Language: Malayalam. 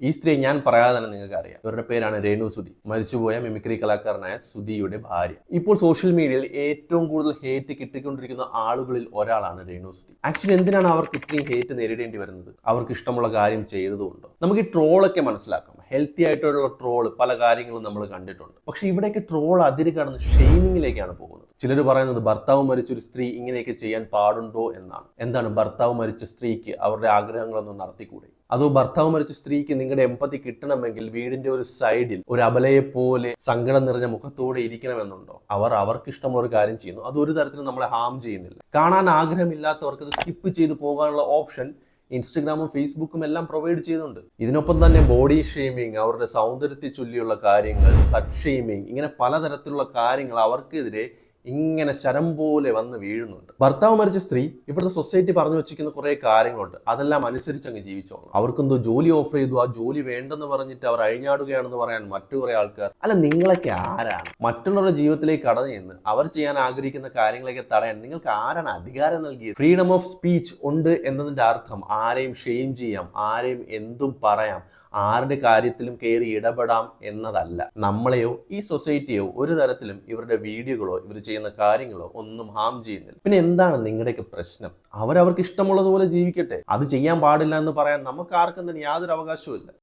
ഈ സ്ത്രീ ഞാൻ പറയാതെ തന്നെ നിങ്ങൾക്ക് അറിയാം. ഇവരുടെ പേരാണ് രേണു സുധി, മരിച്ചുപോയ മിമിക്രി കലാകാരനായ സുധിയുടെ ഭാര്യ. ഇപ്പോൾ സോഷ്യൽ മീഡിയയിൽ ഏറ്റവും കൂടുതൽ ഹേറ്റ് കിട്ടിക്കൊണ്ടിരിക്കുന്ന ആളുകളിൽ ഒരാളാണ് രേണു സുധി. ആക്ച്വലി എന്തിനാണ് അവർക്ക് ഇത്രയും ഹേറ്റ് നേരിടേണ്ടി വരുന്നത്? അവർക്ക് ഇഷ്ടമുള്ള കാര്യം ചെയ്തതുകൊണ്ടോ? നമുക്ക് ഈ ട്രോളൊക്കെ മനസ്സിലാക്കാം. ഹെൽത്തി ആയിട്ടുള്ള ട്രോള് പല കാര്യങ്ങളും നമ്മൾ കണ്ടിട്ടുണ്ട്. പക്ഷെ ഇവിടേക്ക് ട്രോൾ അതിര് കടന്ന് ഷെയ്മിങ്ങിലേക്കാണ് പോകുന്നത്. ചിലർ പറയുന്നത് ഭർത്താവ് മരിച്ചൊരു സ്ത്രീ ഇങ്ങനെയൊക്കെ ചെയ്യാൻ പാടുണ്ടോ എന്നാണ്. എന്താണ്, ഭർത്താവ് മരിച്ച സ്ത്രീക്ക് അവരുടെ ആഗ്രഹങ്ങളൊന്നും നടത്തിക്കൂടെ? അതോ ഭർത്താവ് മരിച്ച സ്ത്രീക്ക് നിങ്ങളുടെ എമ്പതി കിട്ടണമെങ്കിൽ വീടിന്റെ ഒരു സൈഡിൽ ഒരു അബലയെ പോലെ സങ്കടം നിറഞ്ഞ മുഖത്തോടെ ഇരിക്കണമെന്നുണ്ടോ? അവർക്ക് ഇഷ്ടമുള്ള ഒരു കാര്യം ചെയ്യുന്നു, അത് ഒരു തരത്തിലും നമ്മളെ ഹാം ചെയ്യുന്നില്ല. കാണാൻ ആഗ്രഹമില്ലാത്തവർക്ക് അത് സ്കിപ്പ് ചെയ്ത് പോകാനുള്ള ഓപ്ഷൻ ഇൻസ്റ്റഗ്രാമും ഫേസ്ബുക്കും എല്ലാം പ്രൊവൈഡ് ചെയ്യുന്നുണ്ട്. ഇതിനൊപ്പം തന്നെ ബോഡി ഷെയ്മിങ്, അവരുടെ സൗന്ദര്യത്തെ ചൊല്ലിയുള്ള കാര്യങ്ങൾ, സ്ലട്ട് ഷെയ്മിങ്, ഇങ്ങനെ പലതരത്തിലുള്ള കാര്യങ്ങൾ അവർക്കെതിരെ ഇങ്ങനെ ശരം പോലെ വന്ന് വീഴുന്നുണ്ട്. ഭർത്താവ് മരിച്ച സ്ത്രീ ഇവിടുത്തെ സൊസൈറ്റി പറഞ്ഞു വെച്ചിരിക്കുന്ന കുറെ കാര്യങ്ങളുണ്ട്, അതെല്ലാം അനുസരിച്ച് അങ്ങ് ജീവിച്ചോളൂ. അവർക്കെന്തോ ജോലി ഓഫർ ചെയ്തു, ആ ജോലി വേണ്ടെന്ന് പറഞ്ഞിട്ട് അവർ അഴിഞ്ഞാടുകയാണെന്ന് പറയാൻ മറ്റു കുറെ ആൾക്കാർ. അല്ല, നിങ്ങളൊക്കെ ആരാണ് മറ്റുള്ളവരുടെ ജീവിതത്തിലേക്ക് കടന്നു ചെന്ന് അവർ ചെയ്യാൻ ആഗ്രഹിക്കുന്ന കാര്യങ്ങളൊക്കെ തടയാൻ നിങ്ങൾക്ക് ആരാണ് അധികാരം നൽകിയത്? ഫ്രീഡം ഓഫ് സ്പീച്ച് ഉണ്ട് എന്നതിന്റെ അർത്ഥം ആരെയും ഷെയിം ചെയ്യാം, ആരെയും എന്തും പറയാം, ആരുടെ കാര്യത്തിലും കയറി ഇടപെടാം എന്നതല്ല. നമ്മളെയോ ഈ സൊസൈറ്റിയോ ഒരു തരത്തിലും ഇവരുടെ വീഡിയോകളോ ഇവർ ചെയ്യുന്ന കാര്യങ്ങളോ ഒന്നും ഹാം ചെയ്യുന്നില്ല. പിന്നെ എന്താണ് നിങ്ങളുടെയൊക്കെ പ്രശ്നം? അവർക്ക് ഇഷ്ടമുള്ളതുപോലെ ജീവിക്കട്ടെ. അത് ചെയ്യാൻ പാടില്ല എന്ന് പറയാൻ നമുക്ക് ആർക്കും തന്നെ യാതൊരു അവകാശവും ഇല്ല.